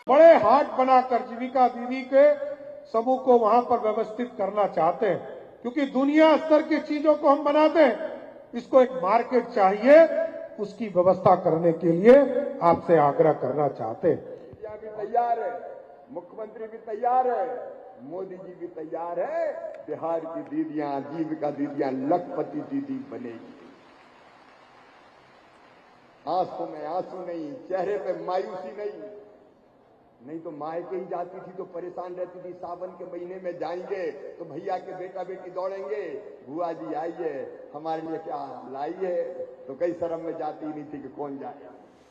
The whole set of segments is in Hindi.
बड़े हाट बनाकर जीविका दीदी के समूह को वहां पर व्यवस्थित करना चाहते हैं, क्योंकि दुनिया स्तर की चीजों को हम बनाते हैं, इसको एक मार्केट चाहिए, उसकी व्यवस्था करने के लिए आपसे आग्रह करना चाहते हैं। भी तैयार है, मुख्यमंत्री भी तैयार है, मोदी जी भी तैयार है। बिहार की दीदियां, जीविका दीदियां लखपति दीदी बनेगी। आंसू में आंसू नहीं, चेहरे पे मायूसी नहीं तो मायके ही जाती थी तो परेशान रहती थी। सावन के महीने में जाएंगे तो भैया के बेटा बेटी दौड़ेंगे, बुआ जी आइए हमारे लिए क्या लाई है, तो कई शर्म में जाती नहीं थी कि कौन जाए।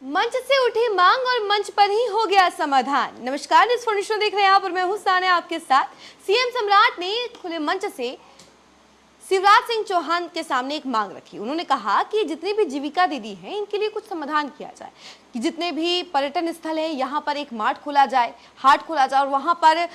मंच से उठी मांग और मंच पर ही हो गया समाधान। नमस्कार, न्यूज़ फॉर देख रहे हैं आप और मैं हूं सानिया आपके साथ। सीएम सम्राट ने खुले मंच से शिवराज सिंह चौहान के सामने एक मांग रखी। उन्होंने कहा कि जितनी भी जीविका दीदी हैं इनके लिए कुछ समाधान किया जाए, कि जितने भी पर्यटन स्थल है यहाँ पर एक मार्ट खोला जाए, हाट खोला जाए और वहाँ पर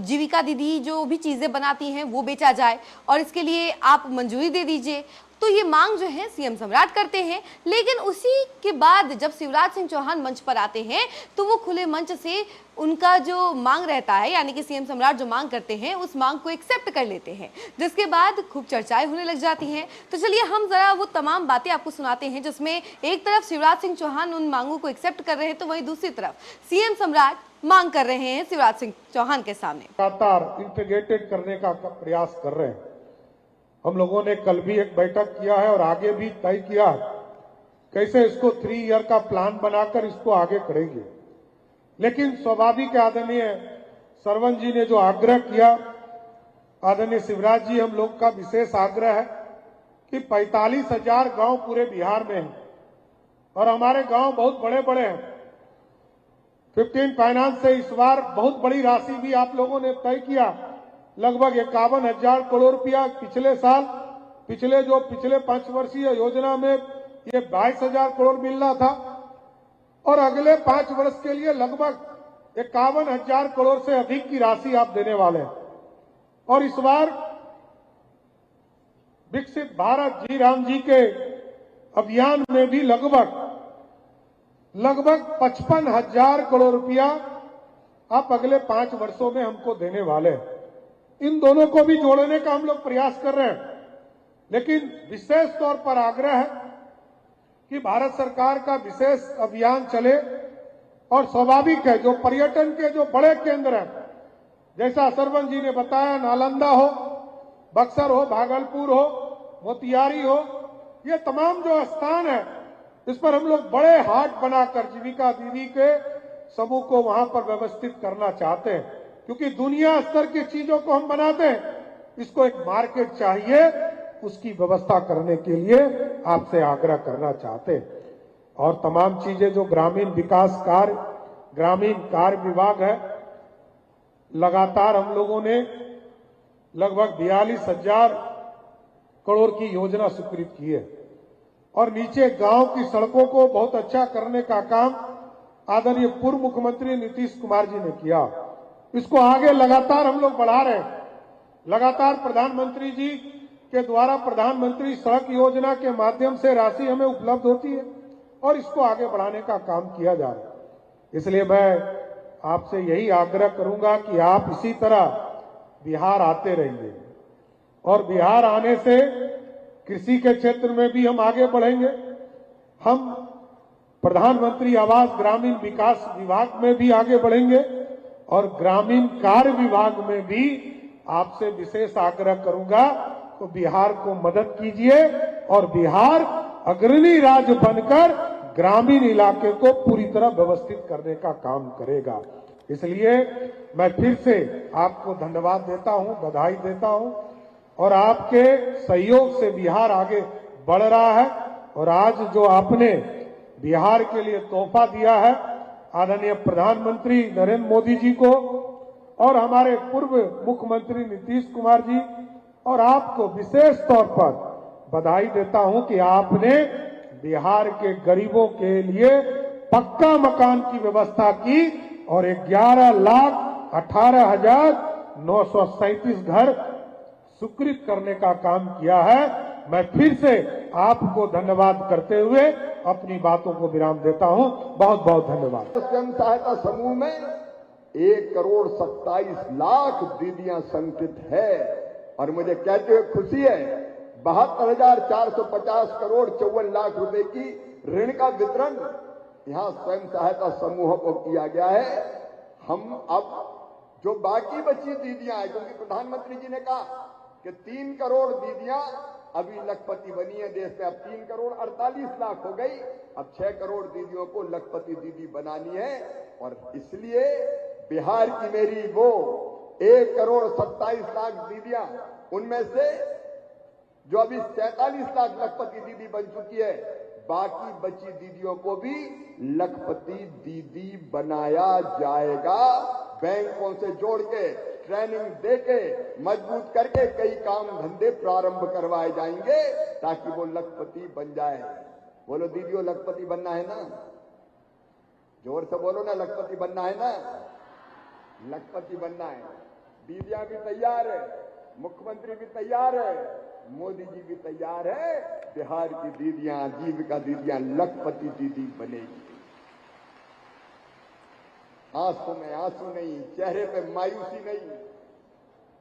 जीविका दीदी जो भी चीज़ें बनाती हैं वो बेचा जाए और इसके लिए आप मंजूरी दे दीजिए। तो ये मांग जो है सीएम सम्राट करते हैं, लेकिन उसी के बाद जब शिवराज सिंह चौहान मंच पर आते हैं तो वो खुले मंच से उनका जो मांग रहता है, यानी कि सीएम सम्राट जो मांग करते हैं उस मांग को एक्सेप्ट कर लेते हैं, जिसके बाद खूब चर्चाएं होने लग जाती हैं। तो चलिए हम जरा वो तमाम बातें आपको सुनाते हैं, जिसमें एक तरफ शिवराज सिंह चौहान उन मांगों को एक्सेप्ट कर रहे हैं तो वहीं दूसरी तरफ सीएम सम्राट मांग कर रहे हैं शिवराज सिंह चौहान के सामने। लगातार इंटीग्रेटेड करने का प्रयास कर रहे हैं। हम लोगों ने कल भी एक बैठक किया है और आगे भी तय किया है कैसे इसको 3 ईयर का प्लान बनाकर इसको आगे करेंगे। लेकिन स्वाभाविक आदरणीय सरवन जी ने जो आग्रह किया, आदरणीय शिवराज जी, हम लोग का विशेष आग्रह है कि 45,000 गांव पूरे बिहार में हैं और हमारे गांव बहुत बड़े बड़े हैं। 15 फाइनेंस से इस बार बहुत बड़ी राशि भी आप लोगों ने तय किया, लगभग 51,000 करोड़ रुपया पिछले साल। पिछले 5 वर्षीय योजना में ये 22,000 करोड़ मिलना था और अगले 5 वर्ष के लिए लगभग 51,000 करोड़ से अधिक की राशि आप देने वाले हैं। और इस बार विकसित भारत जी राम जी के अभियान में भी लगभग 55,000 करोड़ रुपया आप अगले 5 वर्षों में हमको देने वाले हैं। इन दोनों को भी जोड़ने का हम लोग प्रयास कर रहे हैं, लेकिन विशेष तौर पर आग्रह है कि भारत सरकार का विशेष अभियान चले और स्वाभाविक है जो पर्यटन के जो बड़े केंद्र हैं, जैसा सरवन जी ने बताया, नालंदा हो, बक्सर हो, भागलपुर हो, मोतिहारी हो, ये तमाम जो स्थान है इस पर हम लोग बड़े हाट बनाकर जीविका दीदी के समूह को वहां पर व्यवस्थित करना चाहते हैं, क्योंकि दुनिया स्तर की चीजों को हम बनाते हैं, इसको एक मार्केट चाहिए, उसकी व्यवस्था करने के लिए आपसे आग्रह करना चाहते हैं। और तमाम चीजें जो ग्रामीण विकास कार्य, ग्रामीण कार्य विभाग है, लगातार हम लोगों ने लगभग 42,000 करोड़ की योजना स्वीकृत की है और नीचे गांव की सड़कों को बहुत अच्छा करने का काम आदरणीय पूर्व मुख्यमंत्री नीतीश कुमार जी ने किया। इसको आगे लगातार हम लोग बढ़ा रहे हैं। लगातार प्रधानमंत्री जी के द्वारा प्रधानमंत्री सड़क योजना के माध्यम से राशि हमें उपलब्ध होती है और इसको आगे बढ़ाने का काम किया जा रहा है। इसलिए मैं आपसे यही आग्रह करूंगा कि आप इसी तरह बिहार आते रहिए और बिहार आने से कृषि के क्षेत्र में भी हम आगे बढ़ेंगे। हम प्रधानमंत्री आवास ग्रामीण विकास विभाग में भी आगे बढ़ेंगे और ग्रामीण कार्य विभाग में भी आपसे विशेष आग्रह करूंगा तो बिहार को मदद कीजिए और बिहार अग्रणी राज्य बनकर ग्रामीण इलाके को पूरी तरह व्यवस्थित करने का काम करेगा। इसलिए मैं फिर से आपको धन्यवाद देता हूं, बधाई देता हूं और आपके सहयोग से बिहार आगे बढ़ रहा है। और आज जो आपने बिहार के लिए तोहफा दिया है आदरणीय प्रधानमंत्री नरेंद्र मोदी जी को और हमारे पूर्व मुख्यमंत्री नीतीश कुमार जी और आपको विशेष तौर पर बधाई देता हूं कि आपने बिहार के गरीबों के लिए पक्का मकान की व्यवस्था की और 11,18,937 घर स्वीकृत करने का काम किया है। मैं फिर से आपको धन्यवाद करते हुए अपनी बातों को विराम देता हूं। बहुत बहुत धन्यवाद। स्वयं सहायता समूह में 1,27,00,000 दीदियां संचित है और मुझे कहते हुए खुशी है 72,450 करोड़ 54 लाख रुपए की ऋण का वितरण यहां स्वयं सहायता समूहों को किया गया है। हम अब जो बाकी बची दीदियां हैं, क्योंकि प्रधानमंत्री जी ने कहा कि 3 करोड़ दीदियां अभी लखपति बनी है देश में, अब 3 करोड़ 48 लाख हो गई, अब 6 करोड़ दीदियों को लखपति दीदी बनानी है। और इसलिए बिहार की मेरी वो 1,27,00,000 दीदियां, उनमें से जो अभी 47 लाख लखपति दीदी बन चुकी है, बाकी बची दीदियों को भी लखपति दीदी बनाया जाएगा। बैंकों से जोड़ के, ट्रेनिंग देके, मजबूत करके कई काम धंधे प्रारंभ करवाए जाएंगे ताकि वो लखपति बन जाए। बोलो दीदियों, लखपति बनना है ना? जोर से बोलो ना, लखपति बनना है ना? लखपति बनना है। दीदियां भी तैयार है, मुख्यमंत्री भी तैयार है, मोदी जी भी तैयार है। बिहार की दीदियां, आजीविका दीदियां लखपति दीदी बनेगी। आंखों में आंसू नहीं, चेहरे पे मायूसी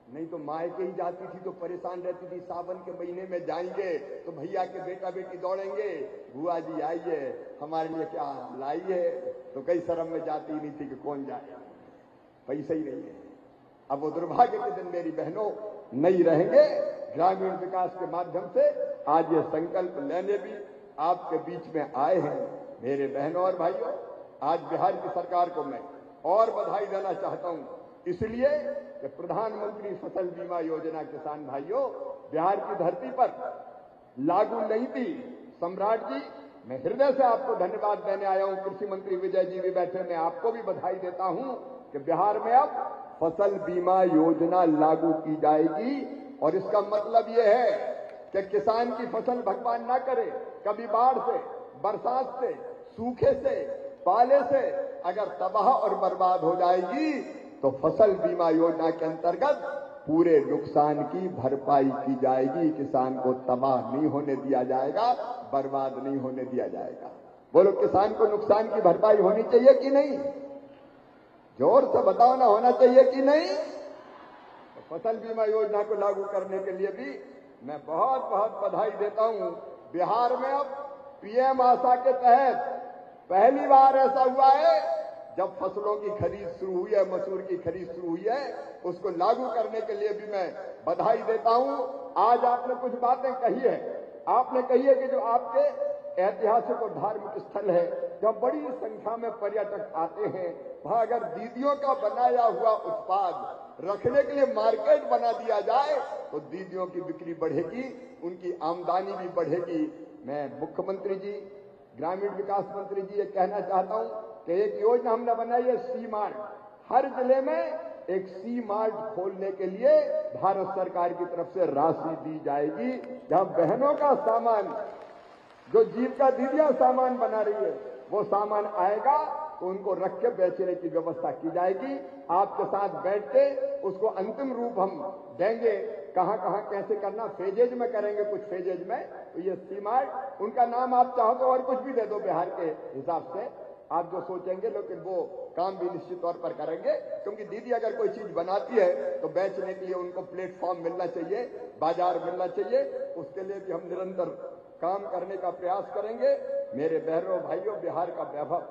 नहीं तो मायके ही जाती थी तो परेशान रहती थी। सावन के महीने में जाएंगे तो भैया के बेटा बेटी दौड़ेंगे, बुआ जी आइए हमारे लिए क्या लाई है, तो कई शर्म में जाती नहीं थी कि कौन जाए, पैसा ही नहीं है। अब वो दुर्भाग्य के दिन मेरी बहनों नहीं रहेंगे। ग्रामीण विकास के माध्यम से आज ये संकल्प लेने भी आपके बीच में आए हैं। मेरे बहनों और भाइयों, आज बिहार की सरकार को मैं और बधाई देना चाहता हूं, इसलिए कि प्रधानमंत्री फसल बीमा योजना किसान भाइयों बिहार की धरती पर लागू नहीं थी। सम्राट जी, मैं हृदय से आपको धन्यवाद देने आया हूं। कृषि मंत्री विजय जी भी बैठे, मैं आपको भी बधाई देता हूं कि बिहार में अब फसल बीमा योजना लागू की जाएगी। और इसका मतलब यह है कि किसान की फसल भगवान ना करे, कभी बाढ़ से, बरसात से, सूखे से, पाले से अगर तबाह और बर्बाद हो जाएगी तो फसल बीमा योजना के अंतर्गत पूरे नुकसान की भरपाई की जाएगी। किसान को तबाह नहीं होने दिया जाएगा, बर्बाद नहीं होने दिया जाएगा। बोलो, किसान को नुकसान की भरपाई होनी चाहिए कि नहीं? जोर से बताओ ना, होना चाहिए कि नहीं? तो फसल बीमा योजना को लागू करने के लिए भी मैं बहुत बहुत बधाई देता हूं। बिहार में अब पीएम आशा के तहत पहली बार ऐसा हुआ है, जब फसलों की खरीद शुरू हुई है, मसूर की खरीद शुरू हुई है, उसको लागू करने के लिए भी मैं बधाई देता हूं। आज आपने कुछ बातें कही है, आपने कही है कि जो आपके ऐतिहासिक और धार्मिक स्थल है, जहां बड़ी संख्या में पर्यटक आते हैं, वहां अगर दीदियों का बनाया हुआ उत्पाद रखने के लिए मार्केट बना दिया जाए तो दीदियों की बिक्री बढ़ेगी, उनकी आमदनी भी बढ़ेगी। मैं मुख्यमंत्री जी, ग्रामीण विकास मंत्री जी ये कहना चाहता हूं कि एक योजना हमने बनाई है, सी मार्ट। हर जिले में एक सी मार्ट खोलने के लिए भारत सरकार की तरफ से राशि दी जाएगी, जहां बहनों का सामान, जो जीविका दीदियां सामान बना रही है, वो सामान आएगा तो उनको रख के बेचने की व्यवस्था की जाएगी। आपके साथ बैठ के उसको अंतिम रूप हम देंगे, कहां कहां कैसे करना, फेजेज में करेंगे, कुछ फेजेज में। तो ये सी मार्ट, उनका नाम आप चाहो तो और कुछ भी दे दो बिहार के हिसाब से, आप जो सोचेंगे, लेकिन वो काम भी निश्चित तौर पर करेंगे। क्योंकि दीदी अगर कोई चीज बनाती है तो बेचने के लिए उनको प्लेटफॉर्म मिलना चाहिए, बाजार मिलना चाहिए। उसके लिए भी हम निरंतर काम करने का प्रयास करेंगे। मेरे बहनों भाइयों, बिहार का वैभव